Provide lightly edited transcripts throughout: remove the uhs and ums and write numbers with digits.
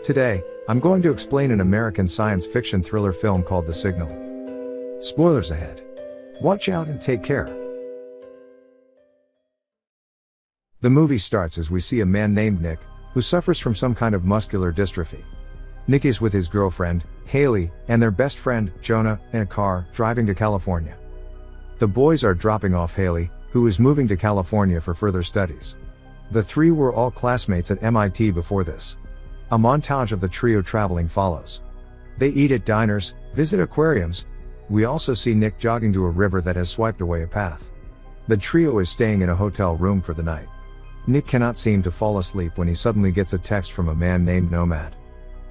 Today, I'm going to explain an American science fiction thriller film called The Signal. Spoilers ahead. Watch out and take care. The movie starts as we see a man named Nick, who suffers from some kind of muscular dystrophy. Nick is with his girlfriend, Haley, and their best friend, Jonah, in a car, driving to California. The boys are dropping off Haley, who is moving to California for further studies. The three were all classmates at MIT before this. A montage of the trio traveling follows. They eat at diners, visit aquariums. We also see Nick jogging to a river that has swiped away a path. The trio is staying in a hotel room for the night. Nick cannot seem to fall asleep when he suddenly gets a text from a man named Nomad.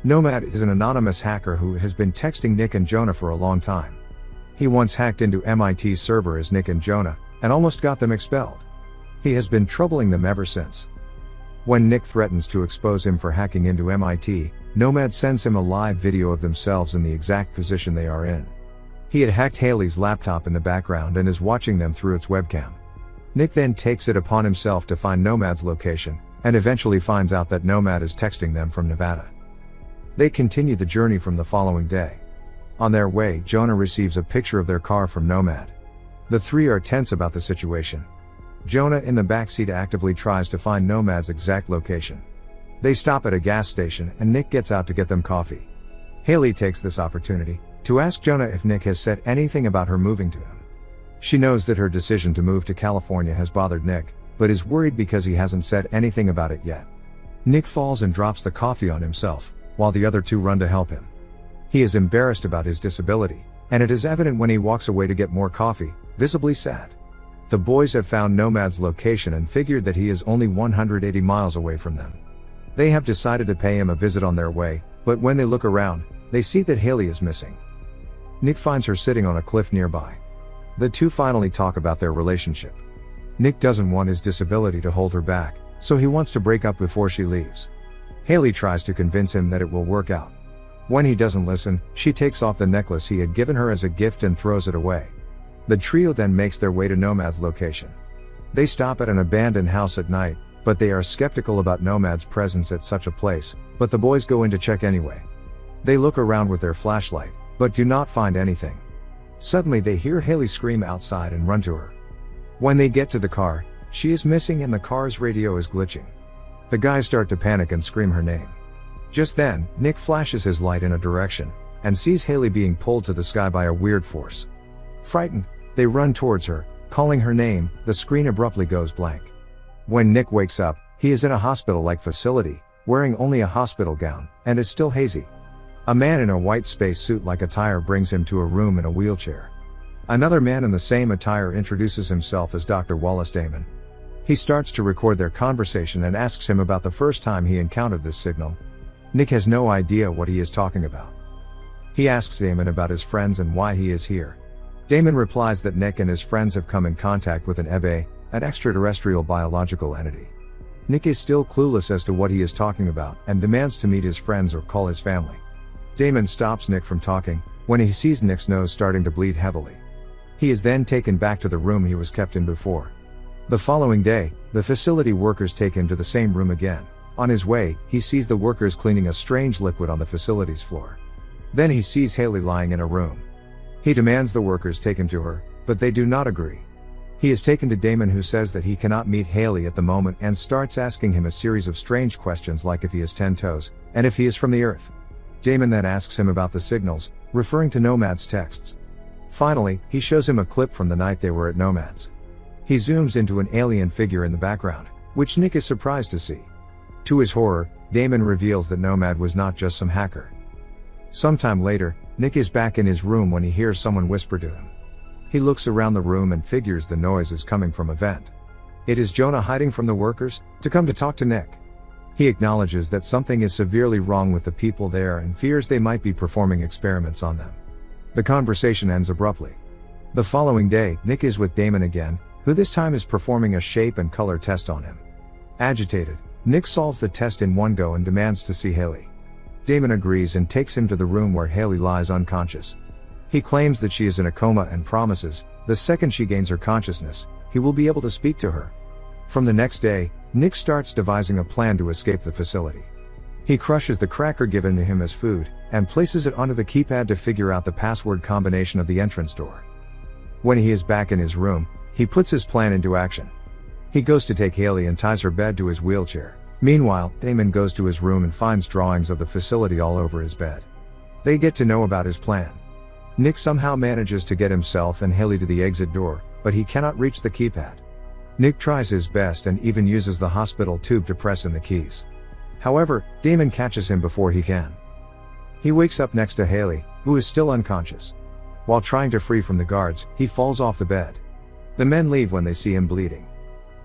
Nomad is an anonymous hacker who has been texting Nick and Jonah for a long time. He once hacked into MIT's server as Nick and Jonah, and almost got them expelled. He has been troubling them ever since. When Nick threatens to expose him for hacking into MIT, Nomad sends him a live video of themselves in the exact position they are in. He had hacked Haley's laptop in the background and is watching them through its webcam. Nick then takes it upon himself to find Nomad's location, and eventually finds out that Nomad is texting them from Nevada. They continue the journey from the following day. On their way, Jonah receives a picture of their car from Nomad. The three are tense about the situation. Jonah in the backseat actively tries to find Nomad's exact location. They stop at a gas station and Nick gets out to get them coffee. Haley takes this opportunity to ask Jonah if Nick has said anything about her moving to him. She knows that her decision to move to California has bothered Nick, but is worried because he hasn't said anything about it yet. Nick falls and drops the coffee on himself, while the other two run to help him. He is embarrassed about his disability, and it is evident when he walks away to get more coffee, visibly sad. The boys have found Nomad's location and figured that he is only 180 miles away from them. They have decided to pay him a visit on their way, but when they look around, they see that Haley is missing. Nick finds her sitting on a cliff nearby. The two finally talk about their relationship. Nick doesn't want his disability to hold her back, so he wants to break up before she leaves. Haley tries to convince him that it will work out. When he doesn't listen, she takes off the necklace he had given her as a gift and throws it away. The trio then makes their way to Nomad's location. They stop at an abandoned house at night, but they are skeptical about Nomad's presence at such a place, but the boys go in to check anyway. They look around with their flashlight, but do not find anything. Suddenly they hear Haley scream outside and run to her. When they get to the car, she is missing and the car's radio is glitching. The guys start to panic and scream her name. Just then, Nick flashes his light in a direction, and sees Haley being pulled to the sky by a weird force. Frightened, they run towards her, calling her name. The screen abruptly goes blank. When Nick wakes up, he is in a hospital-like facility, wearing only a hospital gown, and is still hazy. A man in a white spacesuit-like attire brings him to a room in a wheelchair. Another man in the same attire introduces himself as Dr. Wallace Damon. He starts to record their conversation and asks him about the first time he encountered this signal. Nick has no idea what he is talking about. He asks Damon about his friends and why he is here. Damon replies that Nick and his friends have come in contact with an EBE, an extraterrestrial biological entity. Nick is still clueless as to what he is talking about and demands to meet his friends or call his family. Damon stops Nick from talking when he sees Nick's nose starting to bleed heavily. He is then taken back to the room he was kept in before. The following day, the facility workers take him to the same room again. On his way, he sees the workers cleaning a strange liquid on the facility's floor. Then he sees Haley lying in a room. He demands the workers take him to her, but they do not agree. He is taken to Damon, who says that he cannot meet Haley at the moment and starts asking him a series of strange questions like if he has 10 toes, and if he is from the Earth. Damon then asks him about the signals, referring to Nomad's texts. Finally, he shows him a clip from the night they were at Nomad's. He zooms into an alien figure in the background, which Nick is surprised to see. To his horror, Damon reveals that Nomad was not just some hacker. Sometime later, Nick is back in his room when he hears someone whisper to him. He looks around the room and figures the noise is coming from a vent. It is Jonah hiding from the workers, to come to talk to Nick. He acknowledges that something is severely wrong with the people there and fears they might be performing experiments on them. The conversation ends abruptly. The following day, Nick is with Damon again, who this time is performing a shape and color test on him. Agitated, Nick solves the test in one go and demands to see Haley. Damon agrees and takes him to the room where Haley lies unconscious. He claims that she is in a coma and promises, the second she gains her consciousness, he will be able to speak to her. From the next day, Nick starts devising a plan to escape the facility. He crushes the cracker given to him as food, and places it onto the keypad to figure out the password combination of the entrance door. When he is back in his room, he puts his plan into action. He goes to take Haley and ties her bed to his wheelchair. Meanwhile, Damon goes to his room and finds drawings of the facility all over his bed. They get to know about his plan. Nick somehow manages to get himself and Haley to the exit door, but he cannot reach the keypad. Nick tries his best and even uses the hospital tube to press in the keys. However, Damon catches him before he can. He wakes up next to Haley, who is still unconscious. While trying to free from the guards, he falls off the bed. The men leave when they see him bleeding.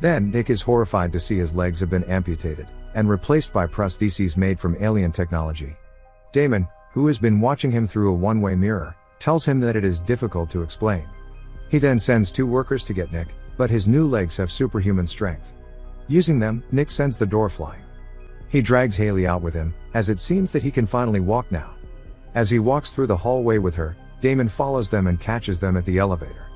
Then, Nick is horrified to see his legs have been amputated, and replaced by prostheses made from alien technology. Damon, who has been watching him through a one-way mirror, tells him that it is difficult to explain. He then sends 2 workers to get Nick, but his new legs have superhuman strength. Using them, Nick sends the door flying. He drags Haley out with him, as it seems that he can finally walk now. As he walks through the hallway with her, Damon follows them and catches them at the elevator.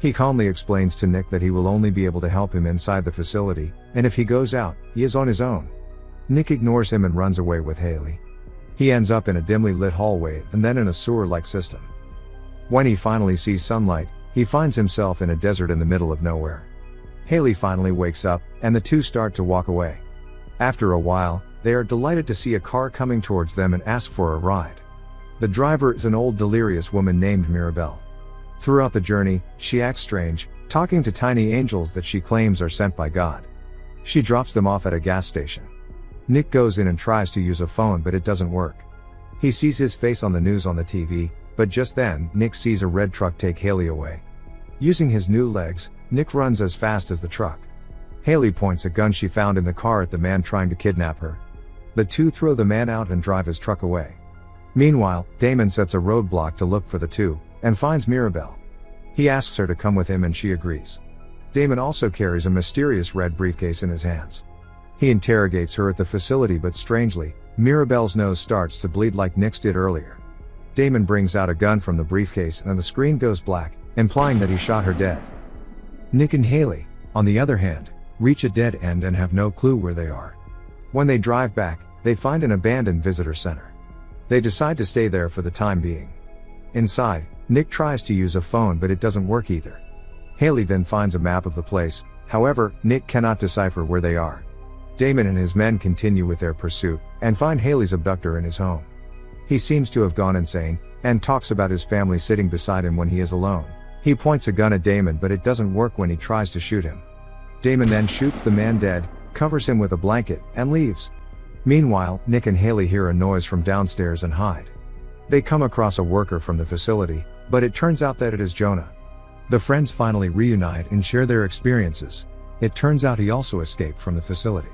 He calmly explains to Nick that he will only be able to help him inside the facility, and if he goes out, he is on his own. Nick ignores him and runs away with Haley. He ends up in a dimly lit hallway and then in a sewer-like system. When he finally sees sunlight, he finds himself in a desert in the middle of nowhere. Haley finally wakes up, and the two start to walk away. After a while, they are delighted to see a car coming towards them and ask for a ride. The driver is an old delirious woman named Mirabelle. Throughout the journey, she acts strange, talking to tiny angels that she claims are sent by God. She drops them off at a gas station. Nick goes in and tries to use a phone, but it doesn't work. He sees his face on the news on the TV, but just then, Nick sees a red truck take Haley away. Using his new legs, Nick runs as fast as the truck. Haley points a gun she found in the car at the man trying to kidnap her. The two throw the man out and drive his truck away. Meanwhile, Damon sets a roadblock to look for the two, and finds Mirabelle. He asks her to come with him and she agrees. Damon also carries a mysterious red briefcase in his hands. He interrogates her at the facility, but strangely, Mirabelle's nose starts to bleed like Nick's did earlier. Damon brings out a gun from the briefcase and the screen goes black, implying that he shot her dead. Nick and Haley, on the other hand, reach a dead end and have no clue where they are. When they drive back, they find an abandoned visitor center. They decide to stay there for the time being. Inside, Nick tries to use a phone, but it doesn't work either. Haley then finds a map of the place, however, Nick cannot decipher where they are. Damon and his men continue with their pursuit, and find Haley's abductor in his home. He seems to have gone insane, and talks about his family sitting beside him when he is alone. He points a gun at Damon, but it doesn't work when he tries to shoot him. Damon then shoots the man dead, covers him with a blanket, and leaves. Meanwhile, Nick and Haley hear a noise from downstairs and hide. They come across a worker from the facility, but it turns out that it is Jonah. The friends finally reunite and share their experiences. It turns out he also escaped from the facility.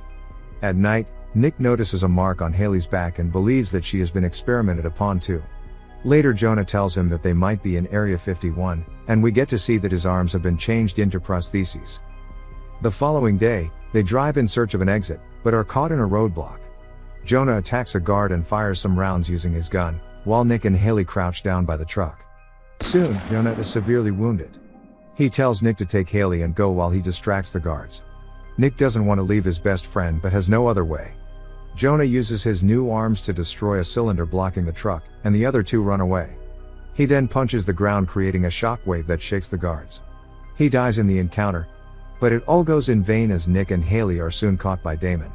At night, Nick notices a mark on Haley's back and believes that she has been experimented upon too. Later, Jonah tells him that they might be in Area 51, and we get to see that his arms have been changed into prostheses. The following day, they drive in search of an exit, but are caught in a roadblock. Jonah attacks a guard and fires some rounds using his gun, while Nick and Haley crouch down by the truck. Soon, Jonah is severely wounded. He tells Nick to take Haley and go while he distracts the guards. Nick doesn't want to leave his best friend but has no other way. Jonah uses his new arms to destroy a cylinder blocking the truck, and the other two run away. He then punches the ground, creating a shockwave that shakes the guards. He dies in the encounter, but it all goes in vain as Nick and Haley are soon caught by Damon.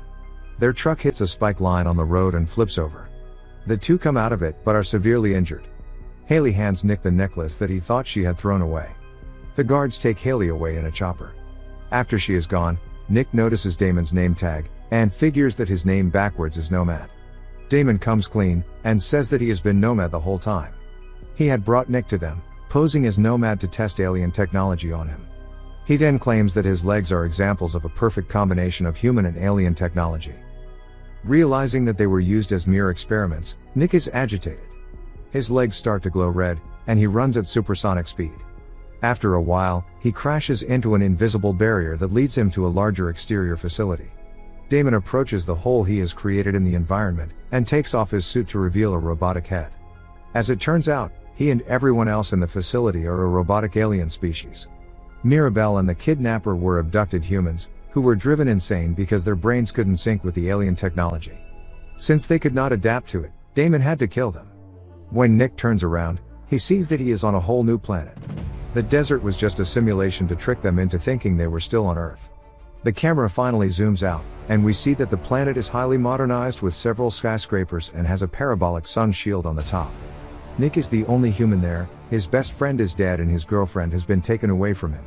Their truck hits a spike line on the road and flips over. The two come out of it but are severely injured. Haley hands Nick the necklace that he thought she had thrown away. The guards take Haley away in a chopper. After she is gone, Nick notices Damon's name tag, and figures that his name backwards is Nomad. Damon comes clean, and says that he has been Nomad the whole time. He had brought Nick to them, posing as Nomad to test alien technology on him. He then claims that his legs are examples of a perfect combination of human and alien technology. Realizing that they were used as mere experiments, Nick is agitated. His legs start to glow red, and he runs at supersonic speed. After a while, he crashes into an invisible barrier that leads him to a larger exterior facility. Damon approaches the hole he has created in the environment, and takes off his suit to reveal a robotic head. As it turns out, he and everyone else in the facility are a robotic alien species. Mirabelle and the kidnapper were abducted humans, who were driven insane because their brains couldn't sync with the alien technology. Since they could not adapt to it, Damon had to kill them. When Nick turns around, he sees that he is on a whole new planet. The desert was just a simulation to trick them into thinking they were still on Earth. The camera finally zooms out, and we see that the planet is highly modernized with several skyscrapers and has a parabolic sun shield on the top. Nick is the only human there, his best friend is dead and his girlfriend has been taken away from him.